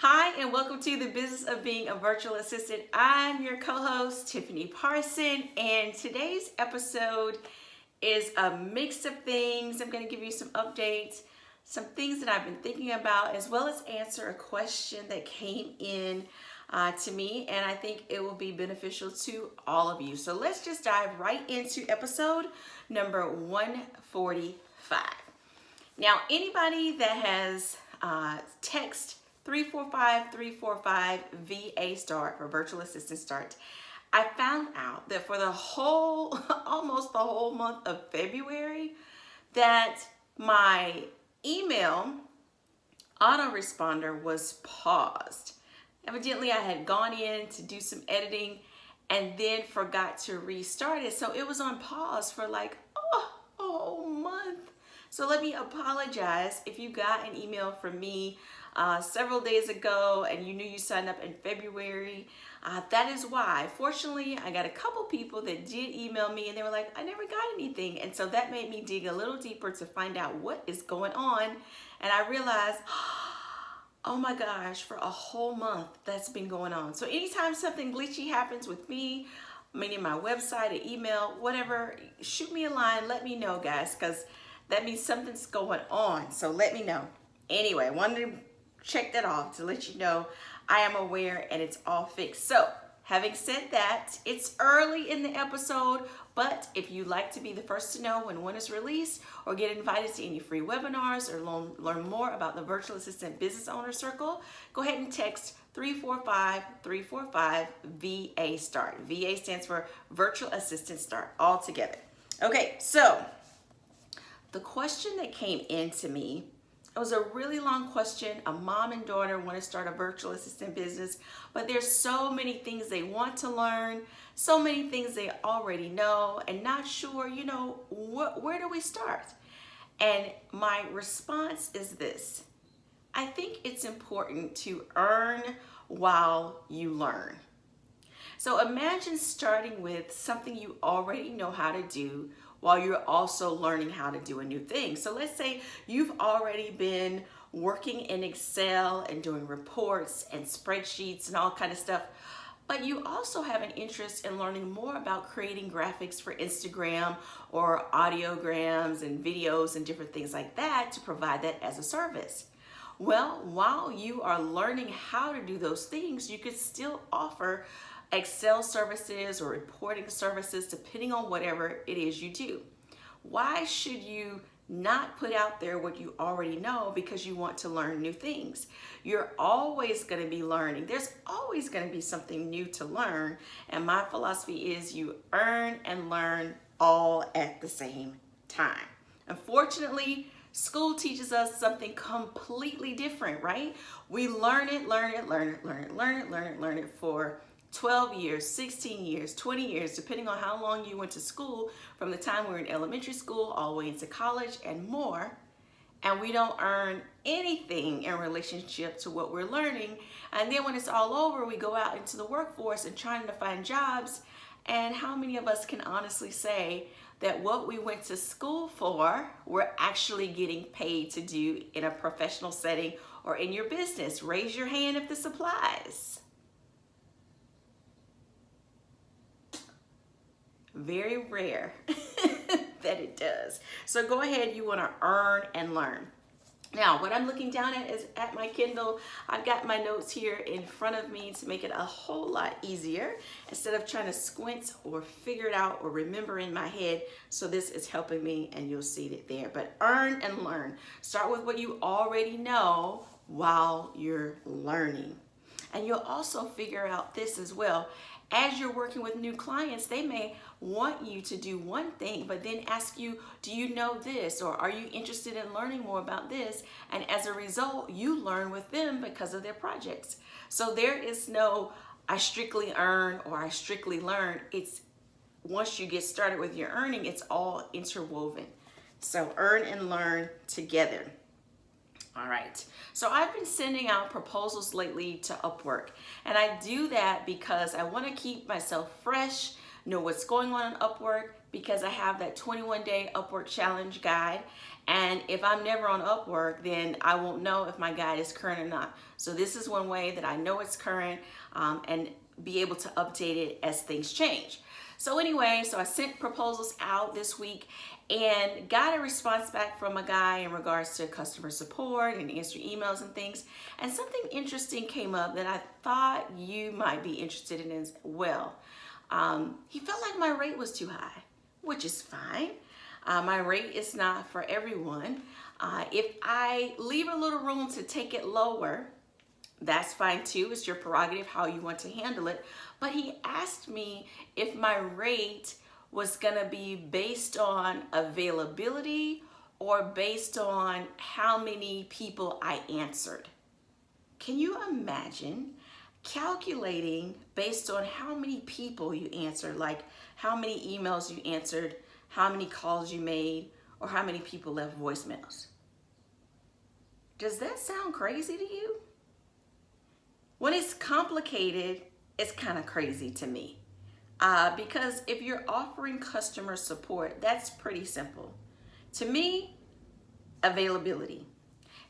Hi, and welcome to the Business of Being a Virtual Assistant. I'm your co-host, Tiffany Parson, and today's episode is a mix of things. I'm going to give you some updates, some things that I've been thinking about, as well as answer a question that came in to me, and I think it will be beneficial to all of you. So let's just dive right into episode number 145. Now, anybody that has text 345 VA start for virtual assistant start, I found out that for the whole, almost the whole month of February, that my email autoresponder was paused. Evidently, I had gone in to do some editing and then forgot to restart it. So it was on pause for like a whole month. So let me apologize if you got an email from me several days ago and you knew you signed up in February. That is why. Fortunately, I got a couple people that did email me and they were like, I never got anything. And so that made me dig a little deeper to find out what is going on. And I realized, oh my gosh, for a whole month that's been going on. So anytime something glitchy happens with me, meaning my website, an email, whatever, shoot me a line, let me know, guys, because that means something's going on. So let me know. Anyway, I wanted to check that off to let you know I am aware and it's all fixed. So having said that, it's early in the episode, but if you'd like to be the first to know when one is released or get invited to any free webinars or learn more about the Virtual Assistant Business Owner Circle, go ahead and text 345 VA START. VA stands for Virtual Assistant Start, all together. Okay, so the question that came in to me, it was a really long question. A mom and daughter want to start a virtual assistant business, but there's so many things they want to learn, so many things they already know, and not sure, where do we start? And my response is this. I think it's important to earn while you learn. So imagine starting with something you already know how to do while you're also learning how to do a new thing. So let's say you've already been working in Excel and doing reports and spreadsheets and all kind of stuff, but you also have an interest in learning more about creating graphics for Instagram or audiograms and videos and different things like that to provide that as a service. Well, while you are learning how to do those things, you could still offer Excel services or reporting services depending on whatever it is you do. Why should you not put out there what you already know because you want to learn new things? You're always going to be learning. There's always going to be something new to learn. And my philosophy is you earn and learn all at the same time. Unfortunately, school teaches us something completely different, right? We learn it for 12 years, 16 years, 20 years, depending on how long you went to school, from the time we were in elementary school all the way into college and more. And we don't earn anything in relationship to what we're learning. And then when it's all over, we go out into the workforce and trying to find jobs. And how many of us can honestly say that what we went to school for, we're actually getting paid to do in a professional setting or in your business? Raise your hand if this applies. Very rare that it does. So go ahead, you want to earn and learn. Now, what I'm looking down at is at my Kindle. I've got my notes here in front of me to make it a whole lot easier instead of trying to squint or figure it out or remember in my head. So this is helping me and you'll see it there. But earn and learn. Start with what you already know while you're learning. And you'll also figure out this as well. As you're working with new clients, they may want you to do one thing, but then ask you, do you know this? Or are you interested in learning more about this? And as a result, you learn with them because of their projects. So there is no, I strictly earn or I strictly learn. It's once you get started with your earning, it's all interwoven. So earn and learn together. All right, so I've been sending out proposals lately to Upwork, and I do that because I want to keep myself fresh, know what's going on Upwork because I have that 21-day Upwork challenge guide. And if I'm never on Upwork, then I won't know if my guide is current or not. So this is one way that I know it's current and be able to update it as things change. So anyway, so I sent proposals out this week and got a response back from a guy in regards to customer support and answer emails and things. And something interesting came up that I thought you might be interested in as well. He felt like my rate was too high, which is fine. My rate is not for everyone. If I leave a little room to take it lower, that's fine too. It's your prerogative how you want to handle it. But he asked me if my rate was gonna be based on availability or based on how many people I answered. Can you imagine calculating based on how many people you answered, like how many emails you answered, how many calls you made, or how many people left voicemails? Does that sound crazy to you? When it's complicated, it's kind of crazy to me. Because if you're offering customer support, that's pretty simple. To me, availability.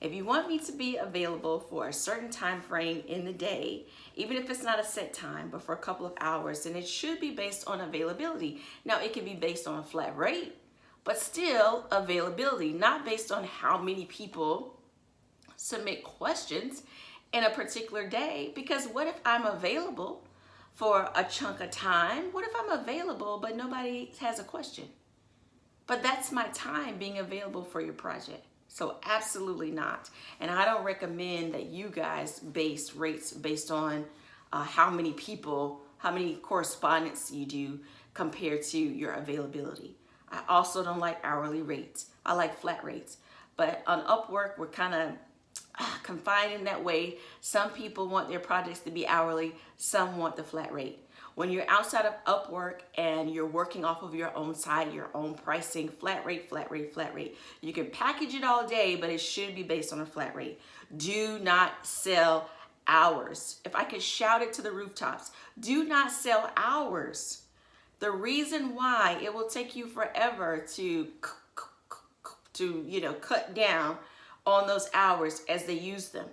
If you want me to be available for a certain time frame in the day, even if it's not a set time, but for a couple of hours, then it should be based on availability. Now, it can be based on a flat rate, but still availability, not based on how many people submit questions in a particular day. Because what if I'm available for a chunk of time? What if I'm available but nobody has a question? But that's my time being available for your project. So absolutely not. And I don't recommend that you guys base rates based on how many people, how many correspondence you do compared to your availability. I also don't like hourly rates. I like flat rates. But on Upwork, we're kind of confined in that way. Some people want their projects to be hourly, some want the flat rate. When you're outside of Upwork and you're working off of your own site, your own pricing, flat rate, flat rate, flat rate. You can package it all day, but it should be based on a flat rate. Do not sell hours. If I could shout it to the rooftops, do not sell hours. The reason why it will take you forever to cut down on those hours as they use them.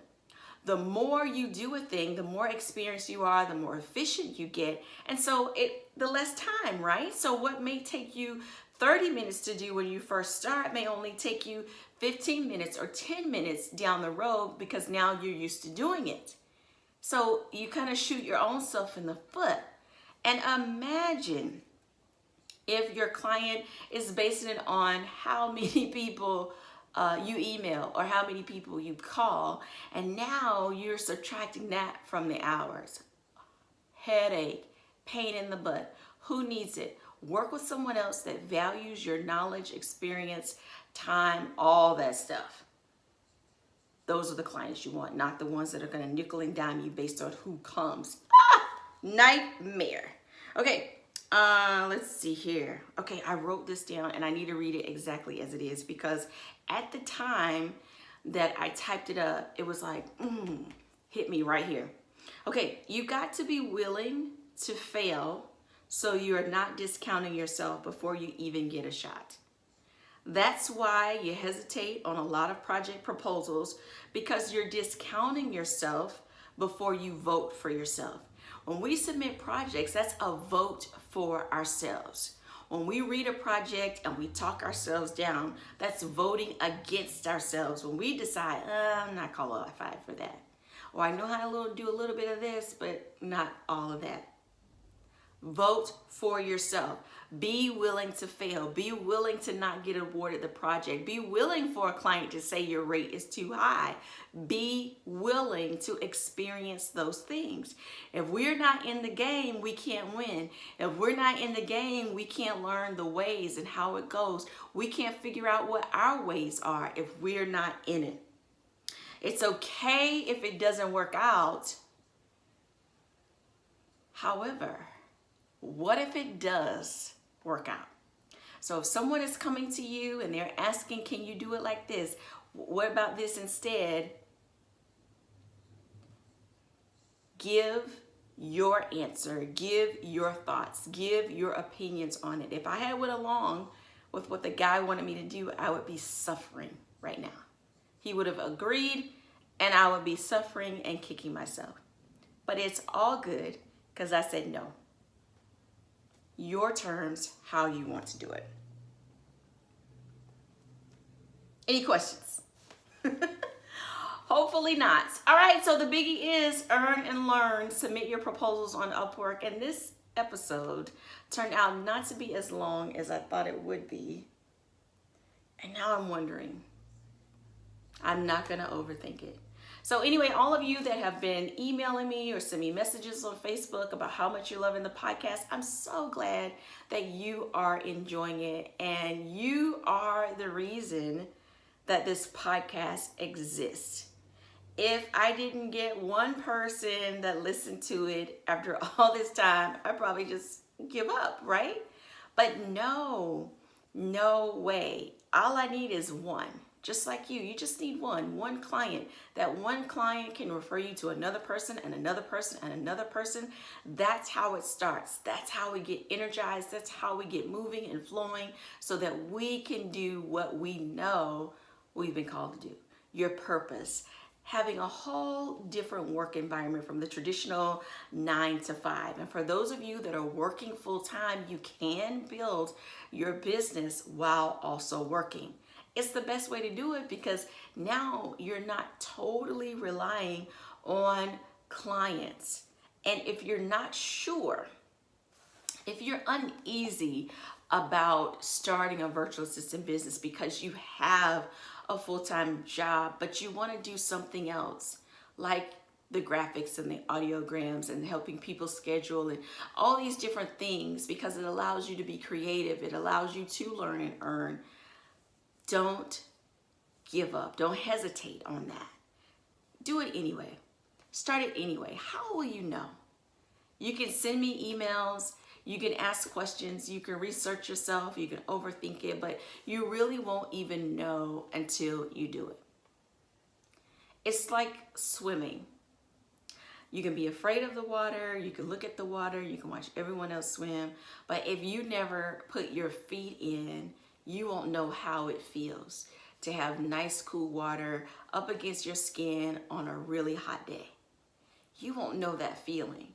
The more you do a thing, the more experienced you are, the more efficient you get. And so the less time, right? So what may take you 30 minutes to do when you first start may only take you 15 minutes or 10 minutes down the road because now you're used to doing it. So you kind of shoot your own self in the foot. And imagine if your client is basing it on how many people you email or how many people you call, and now you're subtracting that from the hours. Headache, pain in the butt. Who needs it? Work with someone else that values your knowledge, experience, time, all that stuff. Those are the clients you want, not the ones that are going to nickel and dime you based on who comes. Nightmare. Okay. Let's see here. Okay, I wrote this down and I need to read it exactly as it is because at the time that I typed it up, it was like, hit me right here. Okay, you got to be willing to fail so you're not discounting yourself before you even get a shot. That's why you hesitate on a lot of project proposals, because you're discounting yourself before you vote for yourself. When we submit projects, that's a vote for ourselves. When we read a project and we talk ourselves down, that's voting against ourselves. When we decide, I'm not qualified for that. Or I know how to do a little bit of this, but not all of that. Vote for yourself. Be willing to fail. Be willing to not get awarded the project. Be willing for a client to say your rate is too high. Be willing to experience those things. If we're not in the game, we can't win. If we're not in the game, we can't learn the ways and how it goes. We can't figure out what our ways are if we're not in it. It's okay if it doesn't work out. However, what if it does work out? So if someone is coming to you and they're asking, can you do it like this? What about this instead? Give your answer, give your thoughts, give your opinions on it. If I had went along with what the guy wanted me to do, I would be suffering right now. He would have agreed and I would be suffering and kicking myself. But it's all good because I said no. Your terms, how you want to do it. Any questions? Hopefully not. All right, so the biggie is earn and learn. Submit your proposals on Upwork. And this episode turned out not to be as long as I thought it would be. And now I'm wondering. I'm not going to overthink it. So anyway, all of you that have been emailing me or send me messages on Facebook about how much you're loving the podcast, I'm so glad that you are enjoying it. And you are the reason that this podcast exists. If I didn't get one person that listened to it after all this time, I'd probably just give up, right? But no way. All I need is one. Just like you just need one client. That one client can refer you to another person and another person and another person. That's how it starts. That's how we get energized. That's how we get moving and flowing so that we can do what we know we've been called to do. Your purpose. Having a whole different work environment from the traditional 9 to 5. And for those of you that are working full time, you can build your business while also working. It's the best way to do it because now you're not totally relying on clients. And if you're not sure, if you're uneasy about starting a virtual assistant business because you have a full-time job, but you want to do something else like the graphics and the audiograms and helping people schedule and all these different things because it allows you to be creative. It allows you to learn and earn. Don't give up. Don't hesitate on that. Do it anyway. Start it anyway. How will you know? You can send me emails. You can ask questions. You can research yourself. You can overthink it, but you really won't even know until you do it. It's like swimming. You can be afraid of the water. You can look at the water. You can watch everyone else swim. But if you never put your feet in, you won't know how it feels to have nice, cool water up against your skin on a really hot day. You won't know that feeling.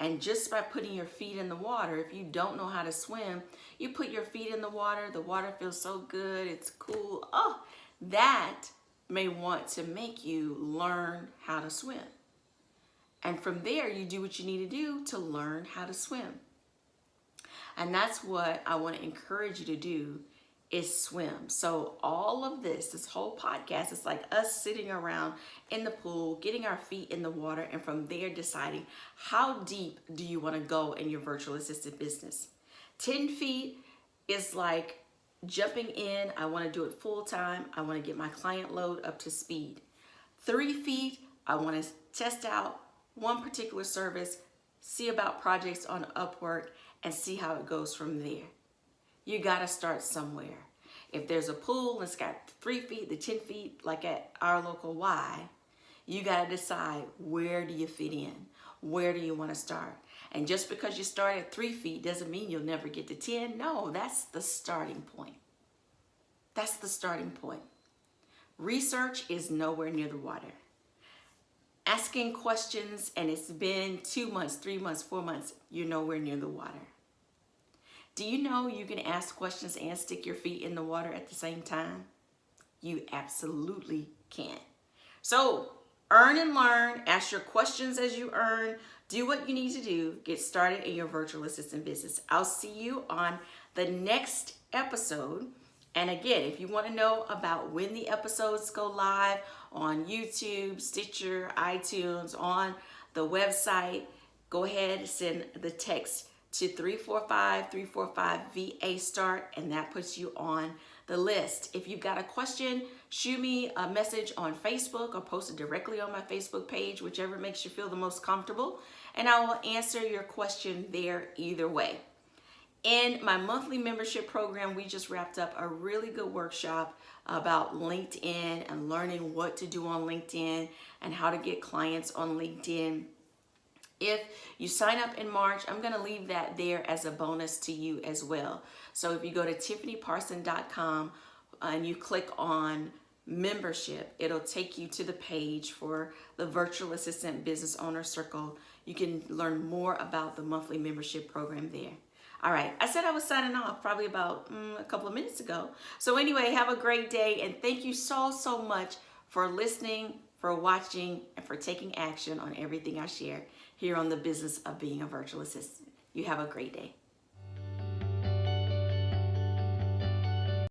And just by putting your feet in the water, if you don't know how to swim, you put your feet in the water feels so good, it's cool. Oh, that may want to make you learn how to swim. And from there, you do what you need to do to learn how to swim. And that's what I want to encourage you to do is swim. So all of this whole podcast is like us sitting around in the pool, getting our feet in the water, and from there deciding how deep do you want to go in your virtual assistant business. 10 feet is like jumping in. I want to do it full time. I want to get my client load up to speed. 3 feet, I want to test out one particular service, see about projects on Upwork, and see how it goes from there. You got to start somewhere. If there's a pool and it's got 3 feet to 10 feet, like at our local Y, you got to decide, where do you fit in? Where do you want to start? And just because you start at 3 feet doesn't mean you'll never get to 10. No, that's the starting point. That's the starting point. Research is nowhere near the water. Asking questions and it's been 2 months, 3 months, 4 months, you're nowhere near the water. Do you know you can ask questions and stick your feet in the water at the same time? You absolutely can. So earn and learn, ask your questions as you earn, do what you need to do, get started in your virtual assistant business. I'll see you on the next episode. And again, if you want to know about when the episodes go live on YouTube, Stitcher, iTunes, on the website, go ahead and send the text to 345-345-VA start, and that puts you on the list. If you've got a question, shoot me a message on Facebook or post it directly on my Facebook page, whichever makes you feel the most comfortable, and I will answer your question there either way. In my monthly membership program, we just wrapped up a really good workshop about LinkedIn and learning what to do on LinkedIn and how to get clients on LinkedIn. If you sign up in March, I'm going to leave that there as a bonus to you as well. So if you go to tiffanyparson.com and you click on membership, it'll take you to the page for the Virtual Assistant Business Owner Circle. You can learn more about the monthly membership program there. All right, I said I was signing off probably about a couple of minutes ago. So anyway, have a great day, and thank you so much for listening, for watching, and for taking action on everything I share here on the business of being a virtual assistant. You have a great day.